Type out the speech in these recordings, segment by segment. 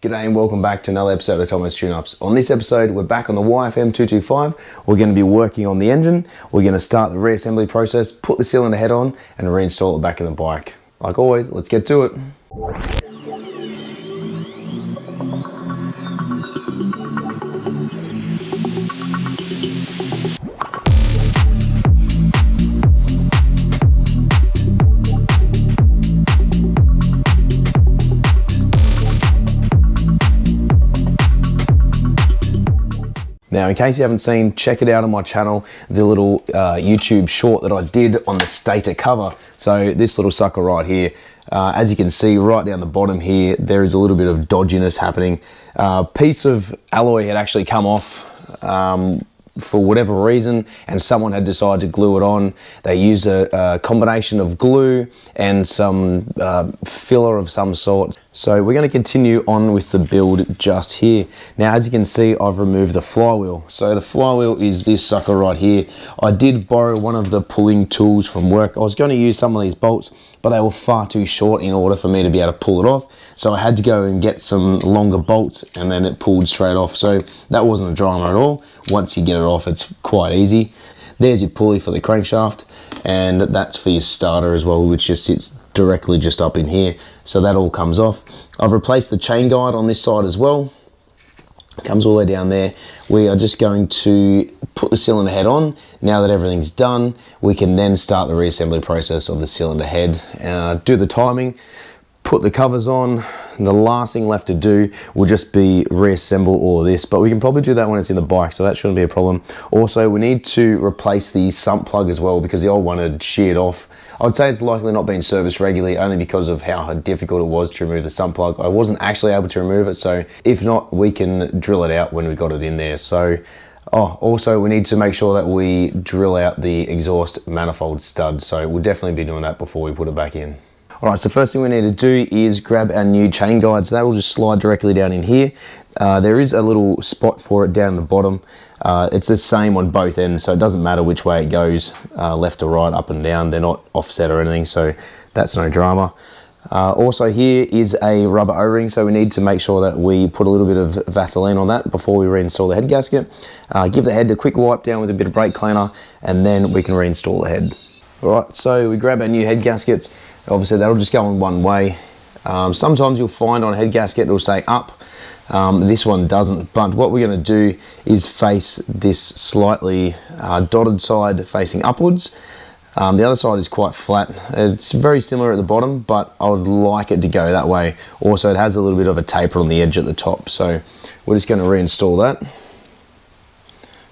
G'day and welcome back to another episode of Tomo's Tune-Ups. On this episode, we're back on the YFM225. We're going to be working on the engine. We're going to start the reassembly process, put the cylinder head on, and reinstall it back in the bike. Like always, let's get to it. Now, in case you haven't seen, check it out on my channel, the little YouTube short that I did on the stator cover. So this little sucker right here, as you can see right down the bottom here, there is a little bit of dodginess happening. Piece of alloy had actually come off for whatever reason, and someone had decided to glue it on. They used a combination of glue and some filler of some sort. So we're going to continue on with the build just here. Now, as you can see, I've removed the flywheel. So the flywheel is this sucker right here. I did borrow one of the pulling tools from work. I was going to use some of these bolts, but they were far too short in order for me to be able to pull it off. So I had to go and get some longer bolts, and then it pulled straight off. So that wasn't a drama at all. Once you get it off, it's quite easy. There's your pulley for the crankshaft, and that's for your starter as well, which just sits directly just up in here. So that all comes off. I've replaced the chain guide on this side as well. It comes all the way down there. We are just going to put the cylinder head on. Now that everything's done, we can then start the reassembly process of the cylinder head. Do the timing, put the covers on. The last thing left to do will just be reassemble all of this, but we can probably do that when it's in the bike, so that shouldn't be a problem. Also, we need to replace the sump plug as well, because the old one had sheared off. I would say it's likely not being serviced regularly, only because of how difficult it was to remove the sump plug. I wasn't actually able to remove it, so if not, we can drill it out when we got it in there. So, also we need to make sure that we drill out the exhaust manifold stud, so we'll definitely be doing that before we put it back in. Alright, so first thing we need to do is grab our new chain guide. So that will just slide directly down in here. There is a little spot for it down the bottom. It's the same on both ends, so it doesn't matter which way it goes, left or right, up and down. They're not offset or anything, so that's no drama. Also, here is a rubber O-ring, so we need to make sure that we put a little bit of Vaseline on that before we reinstall the head gasket. Give the head a quick wipe down with a bit of brake cleaner, and then we can reinstall the head. Alright, so we grab our new head gaskets. Obviously that'll just go in one way. Sometimes you'll find on a head gasket it'll say up. This one doesn't, but what we're going to do is face this slightly dotted side facing upwards. The other side is quite flat. It's very similar at the bottom, but I would like it to go that way. Also, it has a little bit of a taper on the edge at the top, so we're just going to reinstall that.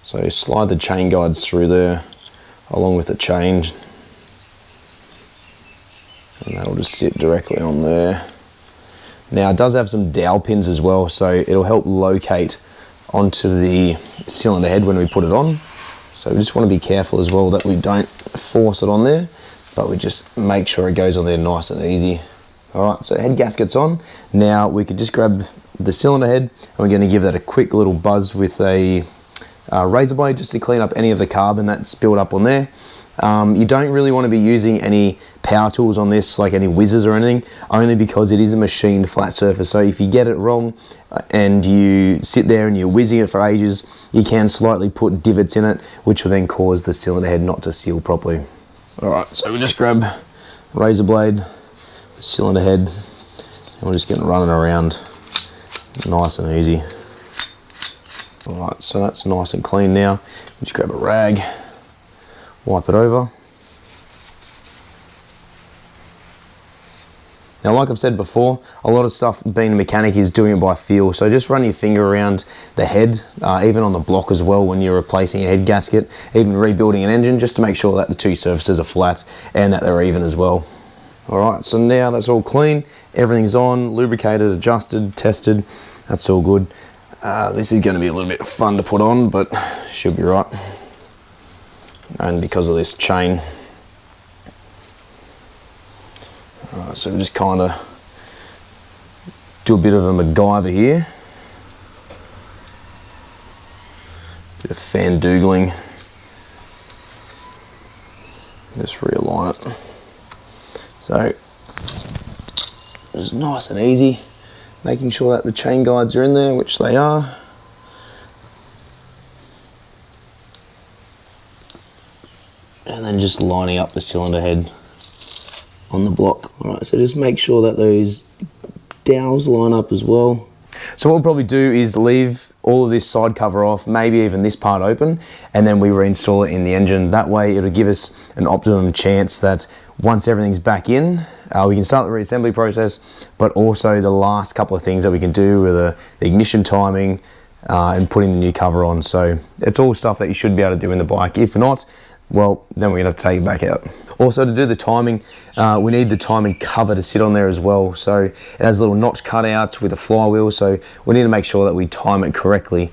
So slide the chain guides through there along with the chain, and that'll just sit directly on there. Now, it does have some dowel pins as well, so it'll help locate onto the cylinder head when we put it on. So we just want to be careful as well that we don't force it on there, but we just make sure it goes on there nice and easy. Alright, so head gasket's on. Now we could just grab the cylinder head, and we're going to give that a quick little buzz with a razor blade just to clean up any of the carbon that's built up on there. You don't really want to be using any power tools on this, like any whizzers or anything, only because it is a machined flat surface. So if you get it wrong and you sit there and you're whizzing it for ages, you can slightly put divots in it, which will then cause the cylinder head not to seal properly. Alright, so we just grab razor blade, cylinder head, and we're just going to run it around nice and easy. Alright, so that's nice and clean now. Just grab a rag, wipe it over. Now, like I've said before, a lot of stuff being a mechanic is doing it by feel, so just run your finger around the head, even on the block as well when you're replacing a head gasket, even rebuilding an engine, just to make sure that the two surfaces are flat and that they're even as well. Alright, so now that's all clean, everything's on, lubricated, adjusted, tested, that's all good. This is going to be a little bit fun to put on, but should be right. And because of this chain. So we just kind of do a bit of a MacGyver here. Bit of fan-doogling. Just realign it. So, it's nice and easy. making sure that the chain guides are in there, which they are. And then just lining up the cylinder head on the block. All right, so just make sure that those dowels line up as well. So what we'll probably do is leave all of this side cover off, maybe even this part open, and then we reinstall it in the engine. That way it'll give us an optimum chance that once everything's back in, we can start the reassembly process, but also the last couple of things that we can do with the ignition timing and putting the new cover on. So it's all stuff that you should be able to do in the bike. If not, well, then we're going to take it back out. Also, to do the timing, we need the timing cover to sit on there as well. So it has a little notch cut out with a flywheel, so we need to make sure that we time it correctly.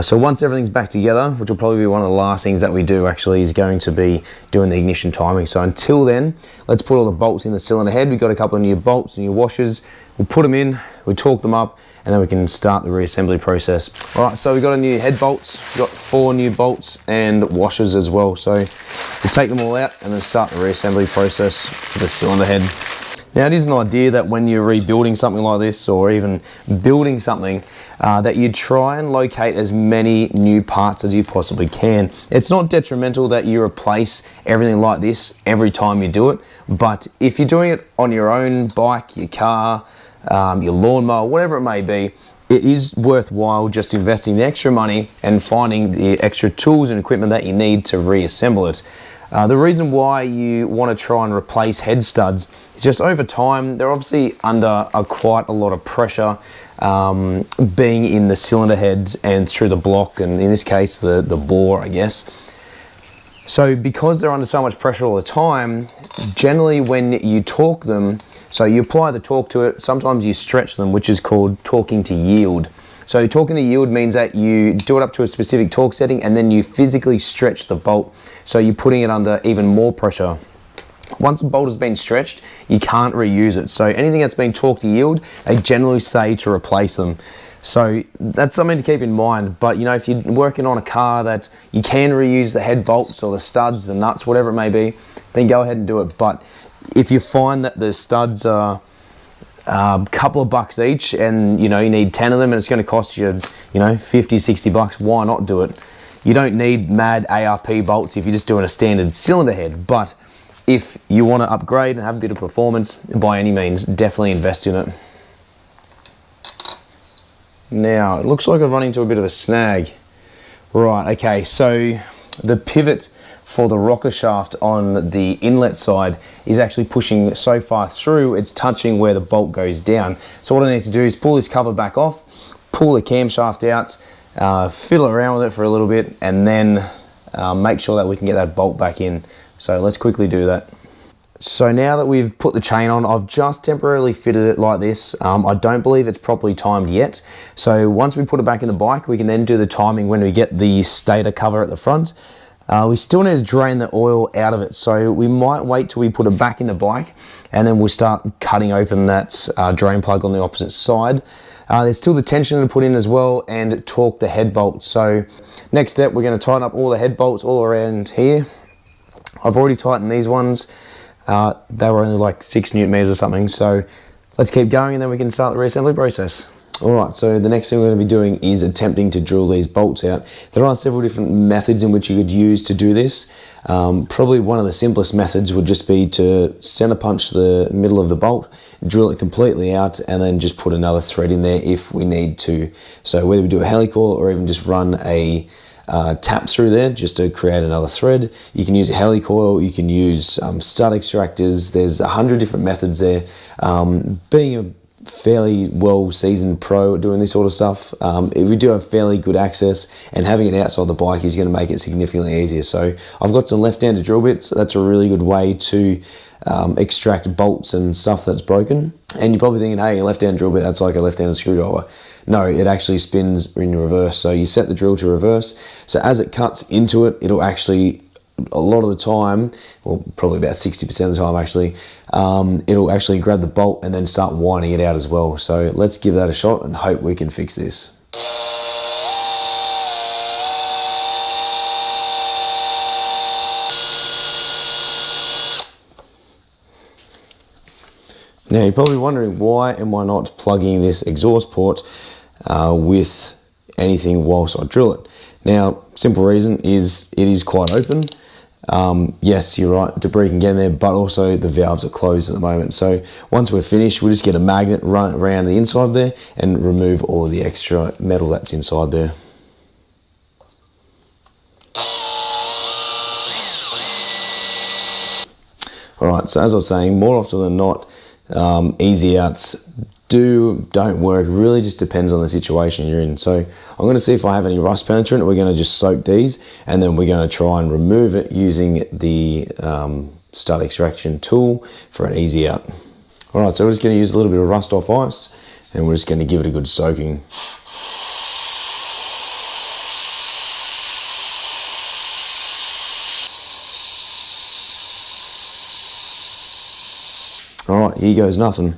So once everything's back together, which will probably be one of the last things that we do actually, is going to be doing the ignition timing. So until then, let's put all the bolts in the cylinder head. We've got a couple of new bolts, new washers. We'll put them in, we torque them up, and then we can start the reassembly process. All right, so we've got a new head bolts, we've got 4 new bolts and washers as well. So we'll take them all out and then start the reassembly process for the cylinder head. Now it is an idea that when you're rebuilding something like this, or even building something, that you try and locate as many new parts as you possibly can. It's not detrimental that you replace everything like this every time you do it, but if you're doing it on your own bike, your car, your lawnmower, whatever it may be, it is worthwhile just investing the extra money and finding the extra tools and equipment that you need to reassemble it. The reason why you want to try and replace head studs is just over time, they're obviously under quite a lot of pressure, being in the cylinder heads and through the block, and in this case the bore, I guess. So because they're under so much pressure all the time, generally when you torque them, so you apply the torque to it, sometimes you stretch them, which is called torquing to yield. So torquing to yield means that you do it up to a specific torque setting and then you physically stretch the bolt. So you're putting it under even more pressure. Once a bolt has been stretched, you can't reuse it. So anything that's been torqued to yield, they generally say to replace them. So that's something to keep in mind. But you know, if you're working on a car that you can reuse the head bolts or the studs, the nuts, whatever it may be, then go ahead and do it. But if you find that the studs are a couple of bucks each and you know you need 10 of them and it's going to cost you, you know, 50, 60 bucks, why not do it? You don't need mad ARP bolts if you're just doing a standard cylinder head, but if you want to upgrade and have a bit of performance, by any means, definitely invest in it. Now, it looks like I've run into a bit of a snag. Right, okay, so the pivot for the rocker shaft on the inlet side is actually pushing so far through, it's touching where the bolt goes down. So what I need to do is pull this cover back off, pull the camshaft out, fiddle around with it for a little bit, and then make sure that we can get that bolt back in. So let's quickly do that. So now that we've put the chain on, I've just temporarily fitted it like this. I don't believe it's properly timed yet. So once we put it back in the bike, we can then do the timing when we get the stator cover at the front. We still need to drain the oil out of it, so we might wait till we put it back in the bike and then we'll start cutting open that drain plug on the opposite side. There's still the tensioner to put in as well and torque the head bolts. So next step, we're going to tighten up all the head bolts all around here. I've already tightened these ones. They were only like 6 Newton meters or something, so let's keep going and then we can start the reassembly process. Alright, so the next thing we're going to be doing is attempting to drill these bolts out. There are several different methods in which you could use to do this. Probably one of the simplest methods would just be to center punch the middle of the bolt, drill it completely out, and then just put another thread in there if we need to. So whether we do a helicoil or even just run a tap through there just to create another thread. You can use a helicoil, you can use stud extractors. There's 100 different methods there. Being a fairly well seasoned pro at doing this sort of stuff, we do have fairly good access, and having it outside the bike is going to make it significantly easier. So I've got some left-handed drill bits. That's a really good way to extract bolts and stuff that's broken. And you're probably thinking, hey, a left-hand drill bit, that's like a left-handed screwdriver. No, it actually spins in reverse. So you set the drill to reverse. So as it cuts into it, it'll actually, a lot of the time, well, probably about 60% of the time actually, it'll actually grab the bolt and then start winding it out as well. So let's give that a shot and hope we can fix this. Now you're probably wondering, why am I not plugging this exhaust port with anything whilst I drill it? Now, simple reason is it is quite open. Yes, you're right, debris can get in there, but also the valves are closed at the moment. So once we're finished, we'll just get a magnet, run it around the inside there and remove all the extra metal that's inside there. Alright, so as I was saying, more often than not, easy outs don't work. Really just depends on the situation you're in. So I'm going to see if I have any rust penetrant. We're going to just soak these, and then we're going to try and remove it using the stud extraction tool for an easy out. All right, so we're just going to use a little bit of rust off ice, and we're just going to give it a good soaking. All right, here goes nothing.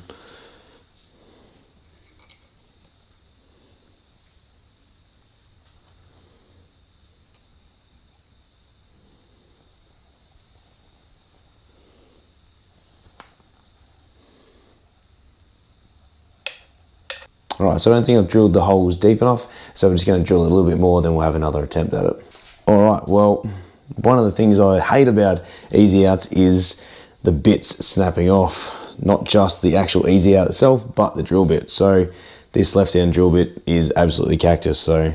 Alright, so I don't think I've drilled the holes deep enough, so we're just going to drill it a little bit more, then we'll have another attempt at it. Alright, well, one of the things I hate about easy outs is the bits snapping off. Not just the actual easy out itself, but the drill bit. So this left-hand drill bit is absolutely cactus. So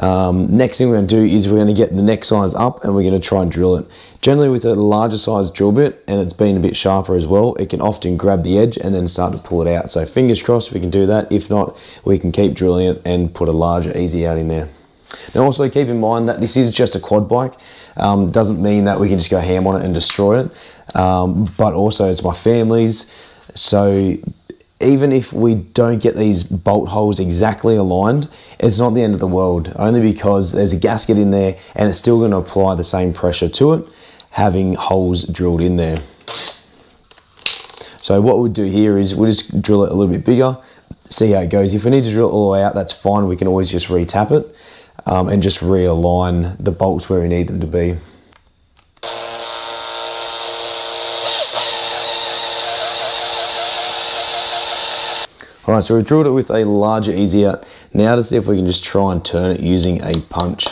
next thing we're going to do is we're going to get the neck size up, and we're going to try and drill it. Generally with a larger size drill bit, and it's been a bit sharper as well, it can often grab the edge and then start to pull it out. So fingers crossed we can do that. If not, we can keep drilling it and put a larger easy out in there. Now also keep in mind that this is just a quad bike. Doesn't mean that we can just go ham on it and destroy it. But also it's my family's. So even if we don't get these bolt holes exactly aligned, it's not the end of the world, only because there's a gasket in there and it's still going to apply the same pressure to it, having holes drilled in there. So what we'll do here is we'll just drill it a little bit bigger, see how it goes. If we need to drill it all the way out, that's fine. We can always just re-tap it and just realign the bolts where we need them to be. All right, so we've drilled it with a larger easy out. Now to see if we can just try and turn it using a punch.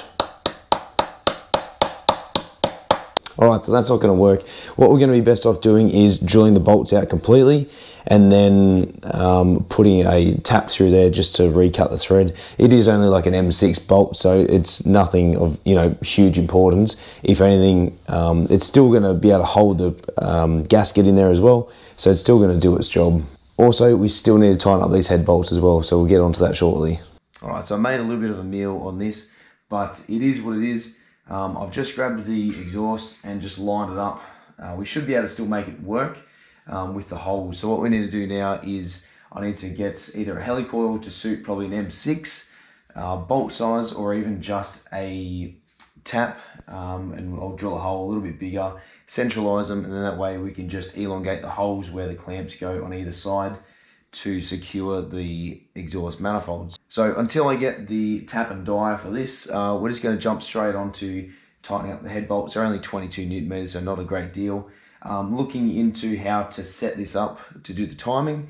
All right, so that's not going to work. What we're going to be best off doing is drilling the bolts out completely and then putting a tap through there just to recut the thread. It is only like an M6 bolt, so it's nothing of huge importance. If anything, it's still going to be able to hold the gasket in there as well, so it's still going to do its job. Also, we still need to tighten up these head bolts as well, so we'll get onto that shortly. All right, so I made a little bit of a meal on this, but it is what it is. I've just grabbed the exhaust and just lined it up. We should be able to still make it work with the holes. So what we need to do now is I need to get either a helicoil to suit probably an M6 bolt size, or even just a tap, and I'll drill a hole a little bit bigger, centralize them, and then that way we can just elongate the holes where the clamps go on either side to secure the exhaust manifolds. So until I get the tap and die for this, we're just going to jump straight on to tightening up the head bolts. They're only 22 Newton meters, so not a great deal. Looking into how to set this up to do the timing,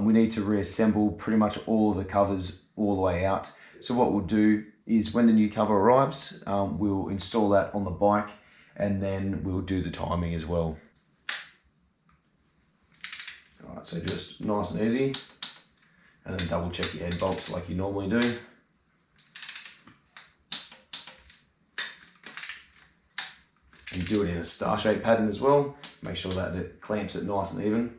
we need to reassemble pretty much all of the covers all the way out. So what we'll do is when the new cover arrives, we'll install that on the bike, and then we'll do the timing as well. All right, so just nice and easy, and then double check your head bolts like you normally do. And do it in a star-shaped pattern as well. Make sure that it clamps it nice and even.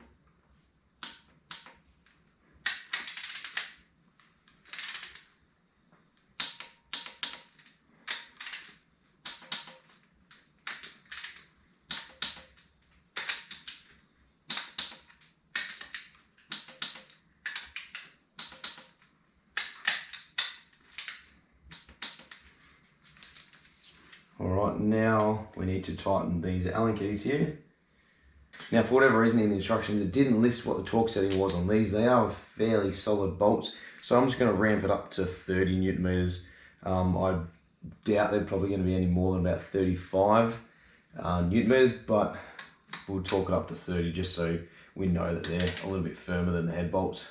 Alright, now we need to tighten these Allen keys here. Now for whatever reason in the instructions it didn't list what the torque setting was on these. They are fairly solid bolts, so I'm just going to ramp it up to 30 Newton meters. I doubt they're probably going to be any more than about 35 Newton meters, but we'll torque it up to 30 just so we know that they're a little bit firmer than the head bolts.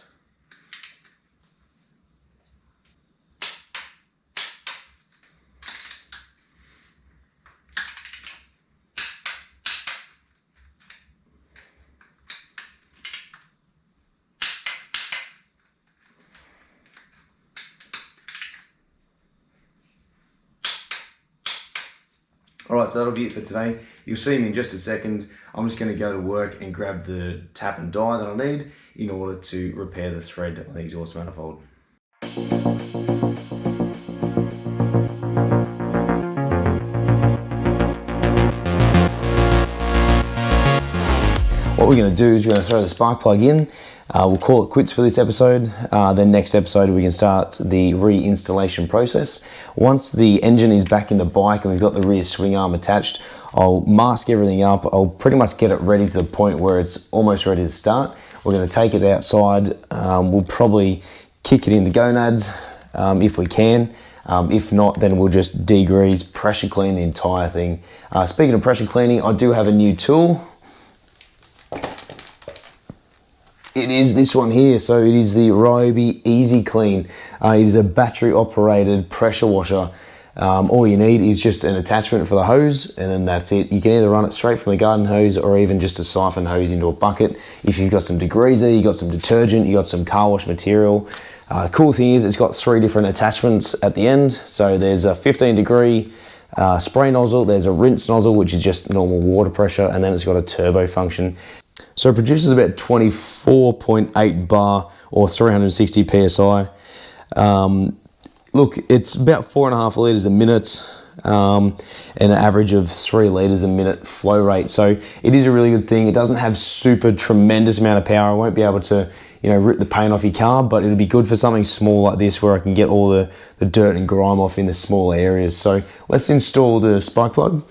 Alright, so that'll be it for today. You'll see me in just a second. I'm just going to go to work and grab the tap and die that I need in order to repair the thread on the exhaust manifold. What we're going to do is we're going to throw the spark plug in. We'll call it quits for this episode. Then next episode we can start the reinstallation process. Once the engine is back in the bike and we've got the rear swing arm attached, I'll mask everything up. I'll pretty much get it ready to the point where it's almost ready to start. We're going to take it outside. We'll probably kick it in the gonads if we can. If not, then we'll just degrease, pressure clean the entire thing. Speaking of pressure cleaning, I do have a new tool. It is this one here, so it is the Ryobi Easy Clean. It is a battery operated pressure washer. All you need is just an attachment for the hose and then that's it. You can either run it straight from a garden hose or even just a siphon hose into a bucket. If you've got some degreaser, you've got some detergent, you've got some car wash material. Cool thing is it's got 3 different attachments at the end. So there's a 15-degree spray nozzle, there's a rinse nozzle, which is just normal water pressure, and then it's got a turbo function. So it produces about 24.8 bar or 360 PSI. Look, it's about 4.5 litres a minute and an average of 3 litres a minute flow rate. So it is a really good thing. It doesn't have super tremendous amount of power. I won't be able to, rip the paint off your car, but it'll be good for something small like this where I can get all the dirt and grime off in the small areas. So let's install the spark plug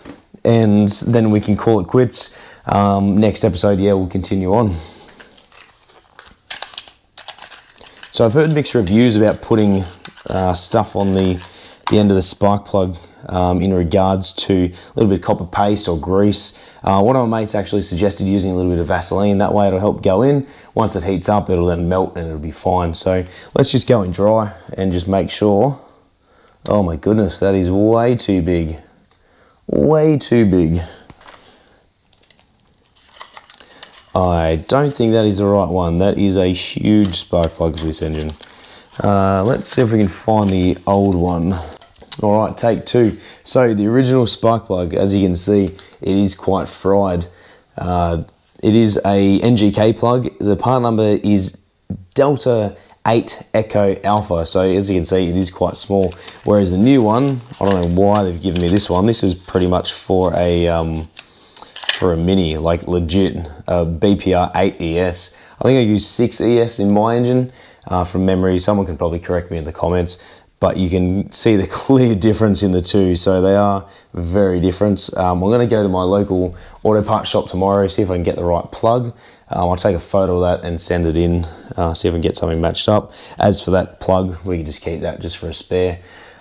and then we can call it quits. Next episode, we'll continue on. So I've heard mixed reviews about putting stuff on the end of the spark plug in regards to a little bit of copper paste or grease. One of my mates actually suggested using a little bit of Vaseline. That way it'll help go in. Once it heats up, it'll then melt and it'll be fine. So let's just go in dry and just make sure. Oh my goodness, that is way too big. Way too big. I don't think that is the right one. That is a huge spark plug for this engine. Let's see if we can find the old one. All right, take 2. So the original spark plug, as you can see, it is quite fried. It is a NGK plug. The part number is Delta 8 Echo Alpha. So as you can see, it is quite small. Whereas the new one, I don't know why they've given me this one. This is pretty much for a mini, like legit BPR 8 ES. I think I use 6 ES in my engine from memory. Someone can probably correct me in the comments, but you can see the clear difference in the two. So they are very different. I'm going to go to my local auto parts shop tomorrow, see if I can get the right plug. I'll take a photo of that and send it in, see if I can get something matched up. As for that plug, we can just keep that just for a spare.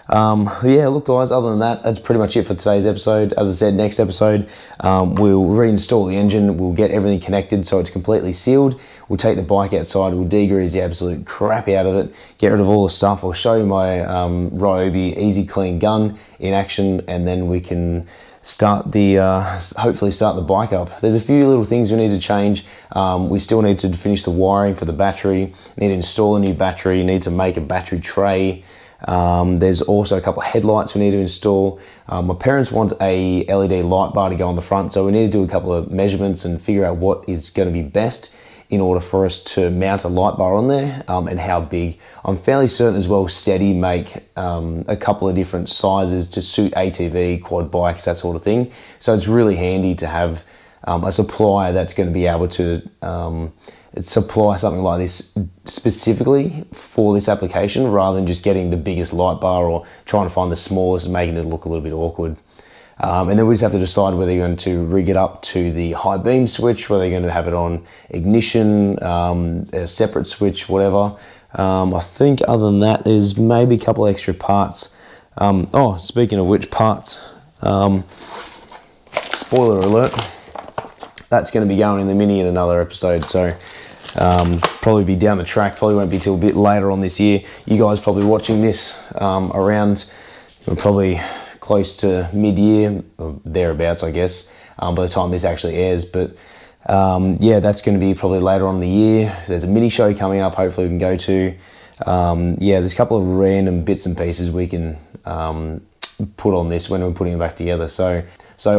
Look guys, other than that, that's pretty much it for today's episode. As I said, next episode, we'll reinstall the engine, we'll get everything connected so it's completely sealed. We'll take the bike outside, we'll degrease the absolute crap out of it, get rid of all the stuff. I'll show you my Ryobi Easy Clean gun in action, and then we can start the hopefully start the bike up. There's a few little things we need to change. We still need to finish the wiring for the battery, need to install a new battery, need to make a battery tray. There's also a couple of headlights we need to install. My parents want a LED light bar to go on the front, so we need to do a couple of measurements and figure out what is going to be best in order for us to mount a light bar on there, and how big. I'm fairly certain as well Steady make a couple of different sizes to suit ATV, quad bikes, that sort of thing. So it's really handy to have a supplier that's going to be able to supply something like this specifically for this application, rather than just getting the biggest light bar or trying to find the smallest and making it look a little bit awkward. And then we just have to decide whether you're going to rig it up to the high beam switch, whether you're going to have it on ignition, a separate switch, whatever. I think other than that, there's maybe a couple extra parts. Speaking of which parts, spoiler alert, that's going to be going in the Mini in another episode. So probably be down the track, probably won't be till a bit later on this year. You guys probably watching this around probably close to mid-year, or thereabouts, I guess, by the time this actually airs. But yeah, that's going to be probably later on in the year. There's a mini show coming up, hopefully we can go to. Yeah, there's a couple of random bits and pieces we can put on this when we're putting it back together. So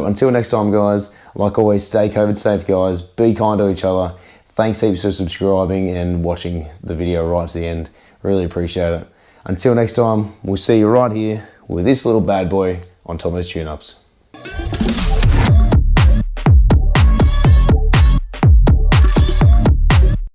until next time, guys, like always, stay COVID safe, guys. Be kind to each other. Thanks heaps for subscribing and watching the video right to the end. Really appreciate it. Until next time, we'll see you right here with this little bad boy on Tomo's Tune-Ups.